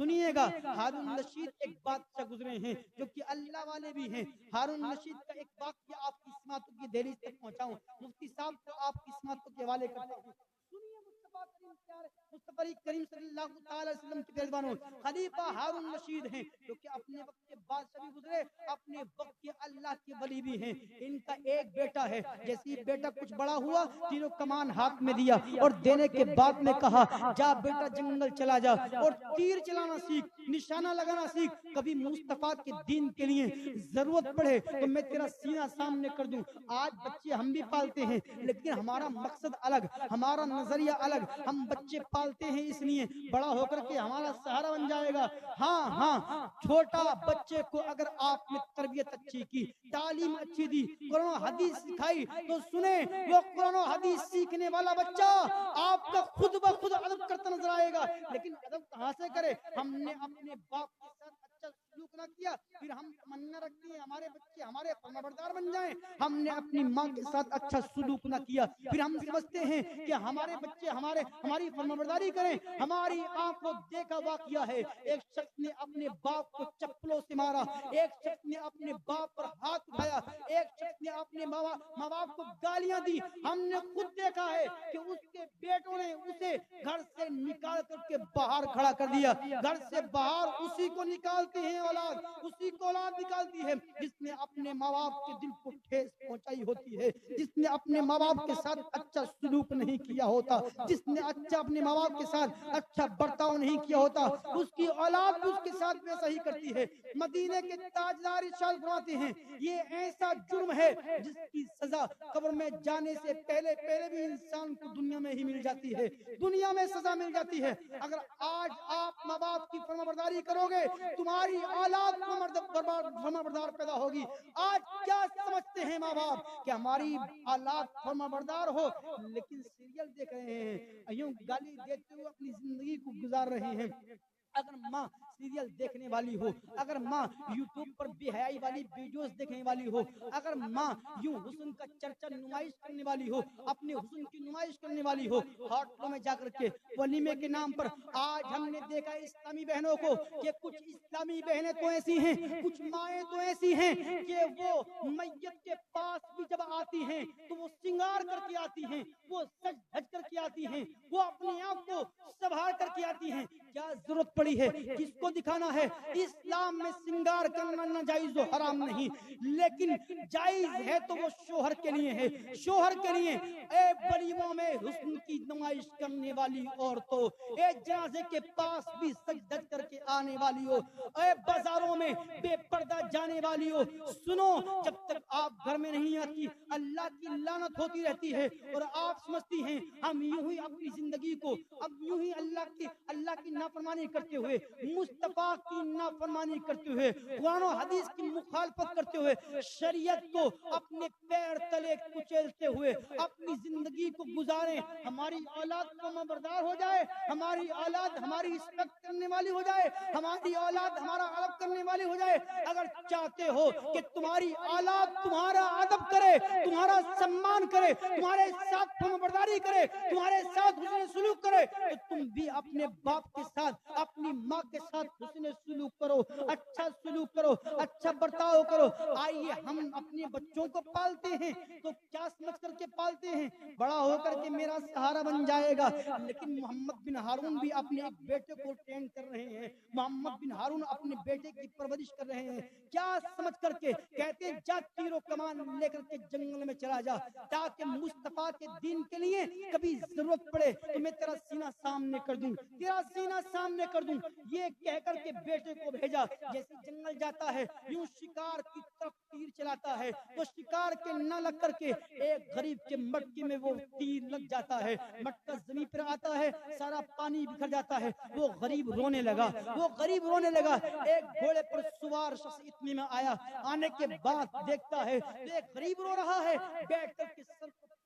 سنیے گا، ہارون رشید ایک بادشاہ گزرے ہیں جو کہ اللہ والے بھی ہیں. ہارون رشید کا ایک واقعہ آپ کی سماعتوں کی دہلیز تک پہنچاؤں. مفتی صاحب کو آپ کی سماعتوں کے حوالے کرتا ہوں. مصطفی کریم صلی اللہ تعالی وسلم کے میزبانوں خلیفہ ہارون رشید ہیں جو کہ اپنے وقت کے بادشاہ بھی گزرے، اپنے وقت کے اللہ کے ولی بھی ہیں. ان کا ایک بیٹا ہے، جیسی بیٹا کچھ بڑا ہوا تینوں کمان ہاتھ میں دیا اور دینے کے بعد میں کہا جا بیٹا جنگل چلا جا اور تیر چلانا سیکھ، نشانہ لگانا سیکھ. کبھی مصطفیٰ کے دین کے لیے ضرورت پڑے تو میں تیرا سینہ سامنے کر دوں. آج بچے ہم بھی پالتے ہیں لیکن ہمارا مقصد الگ، ہمارا نظریہ الگ. ہم بچے پالتے ہیں اس لیے بڑا ہو کر کے ہمارا سہارا بن جائے گا. ہاں چھوٹا بچے کو اگر آپ نے تربیت اچھی کی، تعلیم اچھی دی، قرآن و حدیث سکھائی تو سنیں وہ قرآن و حدیث سیکھنے والا بچہ آپ کا خود بخود ادب کرتا نظر آئے گا. لیکن ادب کہاں سے کرے؟ ہم نے اپنے باپ کے ساتھ اچھا سلوک نہ کیا، پھر ہم تمنا رکھتے ہیں ہمارے بچے ہمارے فرمانبردار بن جائیں. ہم نے اپنی ماں کے ساتھ اچھا سلوک نہ کیا، پھر ہم سمجھتے ہیں کہ ہمارے بچے ہماری فرمانبرداری کریں. ہماری آنکھوں دیکھا واقعہ ہے، ایک شخص نے اپنے باپ کو چپلوں سے مارا، ایک شخص نے اپنے باپ پر ہاتھ اٹھایا، ایک شخص نے اپنے ماں باپ کو گالیاں دی. ہم نے خود دیکھا ہے کہ اس کے بیٹوں نے اسے گھر سے نکال کر کے باہر کھڑا کر دیا. گھر سے باہر اسی کو نکالتی ہے اولاد، اسی کو اولاد نکالتی ہے جس نے اپنے ماں باپ کے دل کو ٹھیس پہنچائی ہوتی ہے، جس نے اپنے ماں باپ کے ساتھ اچھا سلوک نہیں کیا ہوتا، جس نے اپنے ماں باپ کے ساتھ اچھا برتاؤ نہیں کیا ہوتا، اس کی اولاد بھی اس کے ساتھ ویسا ہی کرتی ہے. مدینے کے تاجدار ارشاد فرماتے ہیں یہ ایسا جرم ہے جس کی سزا قبر میں جانے سے پہلے بھی انسان کو دنیا میں ہی مل جاتی ہے، دنیا میں سزا مل جاتی ہے. اگر آج آپ ماں باپ کی فرمانبرداری کرو گے تمہاری اولاد فرمانبردار پیدا ہوگی. آج کیا سمجھتے ہیں ماں باپ کہ ہماری اولاد فرمانبردار ہو، لیکن سیریل دیکھ رہے ہیں، یوں گالی دیتے ہوئے اپنی زندگی کو گزار رہے ہیں. اگر ماں سیریل دیکھنے والی ہو، اگر ماں یوٹیوب پر بے حیائی والی ویڈیوز دیکھنے والی ہو، اگر ماں یوں حسن کا چرچا نمائش کرنے والی ہو، اپنے حسن کی نمائش کرنے والی ہو، ہوٹلوں میں جا کر کے ولیمے کے نام پر. آج ہم نے دیکھا اسلامی بہنوں کو کہ کچھ اسلامی بہنیں تو ایسی ہیں، کچھ مائیں تو ایسی ہیں کہ وہ میت کے پاس بھی جب آتی ہیں تو وہ سنگار کر کے آتی ہیں، وہ سج دھج کر کے آتی ہیں، وہ اپنے آپ کو سنبھال کر کے آتی ہیں. کیا ضرورت پڑی ہے؟ کس کو دکھانا ہے؟ اسلام میں سنگار کرنا ناجائز و حرام نہیں، لیکن جائز ہے تو وہ شوہر کے لیے ہے، شوہر کے لیے. اے ولیموں میں حسن کی نمائش کرنے والی عورتوں، اے جنازے کے پاس بھی سج دھج کر کے آنے والی ہو، اے بازاروں میں بے پردہ جانے والی ہو، سنو جب تک آپ گھر میں نہیں آتی اللہ کی لعنت ہوتی رہتی ہے. اور آپ سمجھتی ہیں ہم یوں ہی اپنی زندگی کو اب یوں ہی اللہ کی نافرمانی کرتے ہوئے، مصطفیٰ کی نافرمانی کرتے ہوئے، قرآن و حدیث کی مخالفت کرتے ہوئے، شریعت کو اپنے پیر تلے کچلتے ہوئے اپنی زندگی کو گزاریں. ہماری اولاد فرمانبردار ہو جائے، ہماری اولاد ہماری رسپیکٹ کرنے والی ہو جائے، ہماری اولاد ہمارا ادب کرنے والی ہو جائے. اگر چاہتے ہو کہ تمہاری اولاد تمہارا ادب کرے، تمہارا سمان کرے، تمہارے ساتھ فرمانبرداری کرے، تمہارے ساتھ حسن سلوک کرے، تو تم بھی اپنے باپ کے ساتھ اپنی ماں کے ساتھ حسن سلوک کرو، اچھا سلوک کرو، اچھا برتاؤ کرو. آئیے ہم اپنے بچوں کو پالتے ہیں تو کیا سمجھ کر کے پالتے ہیں؟ بڑا ہو کر کے میرا سہارا بن جائے گا. لیکن محمد بن ہارون بھی اپنے ایک بیٹے کو ٹرین کر رہے ہیں، محمد بن ہارون اپنے بیٹے کی پرورش کر رہے ہیں. کیا سمجھ کر کے کہتے جا تیر و کمان لے کر کے جنگل میں چلا جا تاکہ مصطفیٰ کے دین کے لیے کبھی ضرورت پڑے تو میں تیرا سینہ سامنے کر دوں، تیرا سینہ سامنے کر دوں. یہ کہہ کر کے بیٹے کو بھیجا. جیسے جنگل جاتا ہے یوں شکار کی طرف تیر چلاتا ہے تو شکار کے نہ لگ کر کے ایک غریب کے مٹکے میں وہ تیر لگ جاتا ہے، مٹکا زمین پر آتا ہے، سارا پانی بکھر جاتا ہے. وہ غریب رونے لگا، وہ غریب رونے لگا. ایک گھوڑے پر سوار شخص اتنے میں آیا، آنے کے بعد دیکھتا ہے ایک غریب رو رہا ہے، بیٹھ کر کے سر کو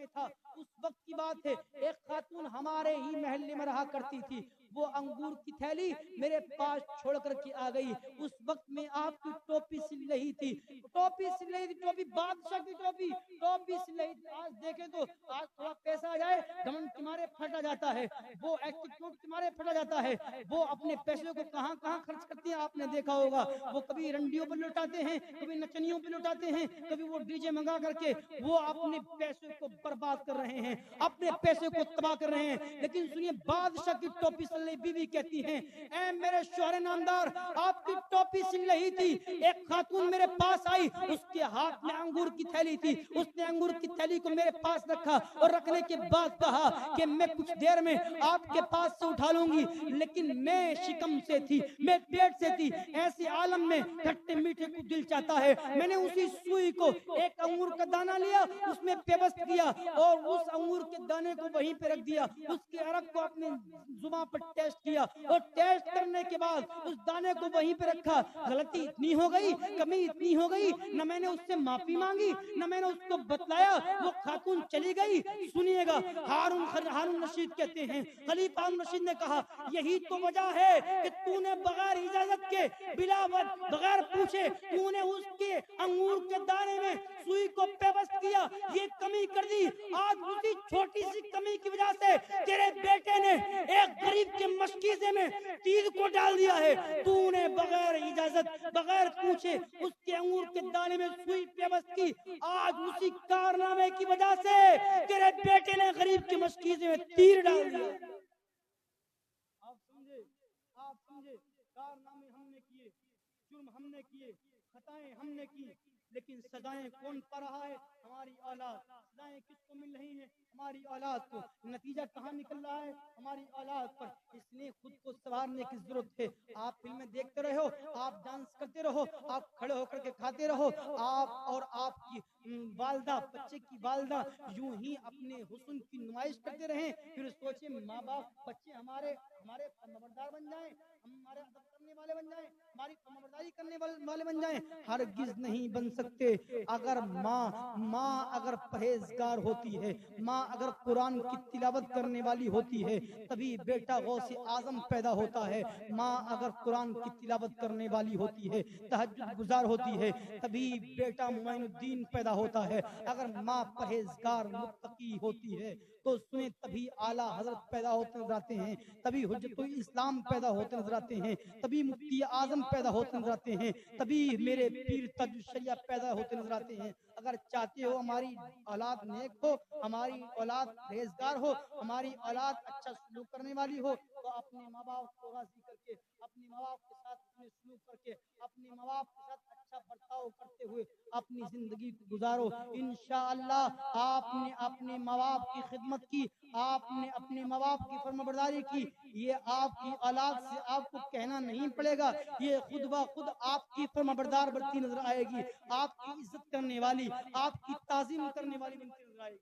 میں تھا اس وقت کی بات ہے، ایک خاتون ہمارے ہی محلے میں رہا کرتی تھی، وہ انگور کی تھیلی میرے پاس چھوڑ کر کے آ گئی۔ اس وقت میں آپ کی ٹوپی سل رہی تھی، ٹوپی بادشاہ کی ٹوپی سل رہی تھی۔ آج دیکھیں تو آج تھوڑا پیسہ آ جائے گمن تمہارے پھٹا جاتا ہے، وہ ایٹیٹیوڈ تمہارے پھٹا جاتا ہے، وہ اپنے پیسے کو کہاں کہاں خرچ کرتے ہیں آپ نے دیکھا ہوگا، وہ کبھی رنڈیوں پر لٹاتے ہیں، کبھی نچنیوں پر لٹاتے ہیں، کبھی وہ ڈی جے منگا کر کے وہ اپنے پیسے کو برباد کر رہے ہیں، اپنے پیسے کو تباہ کر رہے ہیں۔ لیکن سنیے بادشاہ کی ٹوپی سل رہی بیوی کہتی ہیں، اے میرے شوہر نامدار، آپ کی ٹوپی سل رہی تھی، ایک خاتون میرے پاس آئی، اس کے ہاتھ میں انگور کی تھیلی تھی، اس نے انگور کی تھیلی کو میرے پاس رکھا اور رکھنے کے بعد کہا کہ میں کچھ دیر میں آپ کے پاس سے اٹھا لوں گی، لیکن میں شکم سے تھی، میں پیٹ سے تھی، ایسی عالم میں کھٹے میٹھے کو دل چاہتا ہے، میں نے اسی سوئی کو ایک انگور کا دانہ لیا، اس میں پیوست کیا اور اس انگور کے دانے کو وہیں پہ رکھ دیا، اس کے عرق کو اپنے زبان پر ٹیسٹ کیا اور ٹیسٹ کرنے کے بعد اس دانے کو وہیں پہ رکھا۔ غلطی اتنی ہو گئی، کمی اتنی ہو گئی، نہ میں نے اس سے معافی مانگی، نہ میں نے اس کو بتلایا، وہ خاتون چلی گئی۔ سنیے گا ہارون رشید کہتے ہیں، خلیفہ ہارون رشید نے کہا یہی تو وجہ ہے کہ تو نے بغیر اجازت کے بغیر پوچھے تو نے اس کے انگور کے دانے میں سوئی کو پیوست کیا، یہ کمی کر دی۔ آج اسی چھوٹی سی کمی کی وجہ سے تیرے بیٹے نے ایک غریب کے مشکیزے میں تیر کو ڈال دیا ہے، تو نے بغیر اجازت بغیر پوچھے اس کے انگور کے دانے میں سوئی پیوست کی، آج اسی کارنامے کی وجہ سے تیرے بیٹے نے غریب کے مشکیزے میں تیر ڈال دیا۔ آپ سمجھے کارنامے ہم نے کیے، جرم ہم نے کیے، خطائیں ہم نے کی، لیکن سزائیں کون پا رہا ہے؟ ہماری اولاد۔ سزائیں کس کو مل رہی ہیں؟ ہماری اولاد کو۔ نتیجہ کہاں نکل رہا ہے؟ ہماری اولاد پر۔ اس لیے خود کو سنوارنے کی ضرورت ہے۔ آپ فلمیں دیکھتے رہو، آپ ڈانس کرتے رہو، آپ کھڑے ہو کر کے کھاتے رہو، آپ اور آپ کی والدہ، بچے کی والدہ یوں ہی اپنے حسن کی نمائش کرتے رہیں، پھر سوچیں ماں باپ بچے ہمارے فرمانبردار بن جائیں، ہمارے ادب کرنے والے بن جائیں، ہماری فرمانبرداری کرنے والے بن جائیں۔ ہرگز نہیں بن سکتے۔ اگر ماں اگر پرہیزگار ہوتی ہے، ماں اگر قرآن کی تلاوت کرنے والی ہوتی ہے، تبھی بیٹا غوث اعظم پیدا ہوتا ہے۔ ماں اگر قرآن کی تلاوت کرنے والی ہوتی ہے، تہجد گزار ہوتی ہے، تبھی بیٹا معین الدین پیدا ہوتا ہے۔ اگر ماں پرہیزگار متقی ہوتی ہے تو سنیں تبھی اعلیٰ حضرت پیدا ہوتے نظر آتے ہیں، تبھی حجت الاسلام پیدا ہوتے نظر آتے ہیں، تبھی مفتی اعظم پیدا ہوتے نظر آتے ہیں، تبھی میرے پیر تاج الشریعہ پیدا ہوتے نظر آتے ہیں۔ اگر چاہتے ہو ہماری اولاد نیک ہو، ہماری اولاد پرہیزگار ہو، ہماری اولاد اچھا سلوک کرنے والی ہو، تو اپنے ماں باپ کو راضی کر کے، اپنے ماں باپ کے ساتھ اپنے سلوک کر کے، اپنے ماں باپ کے ساتھ اچھا برتاؤ کرتے ہوئے اپنی زندگی کو گزارو۔ انشاءاللہ آپ نے اپنے ماں باپ کی خدمت کی، آپ نے اپنے ماں باپ کی فرمانبرداری کی، یہ آپ کی اولاد سے آپ کو کہنا نہیں پڑے گا، یہ خود بخود آپ کی فرمانبردار بنتی نظر آئے گی، آپ کی عزت کرنے والی، آپ کی تعظیم کرنے والی بنتی نظر آئے گی۔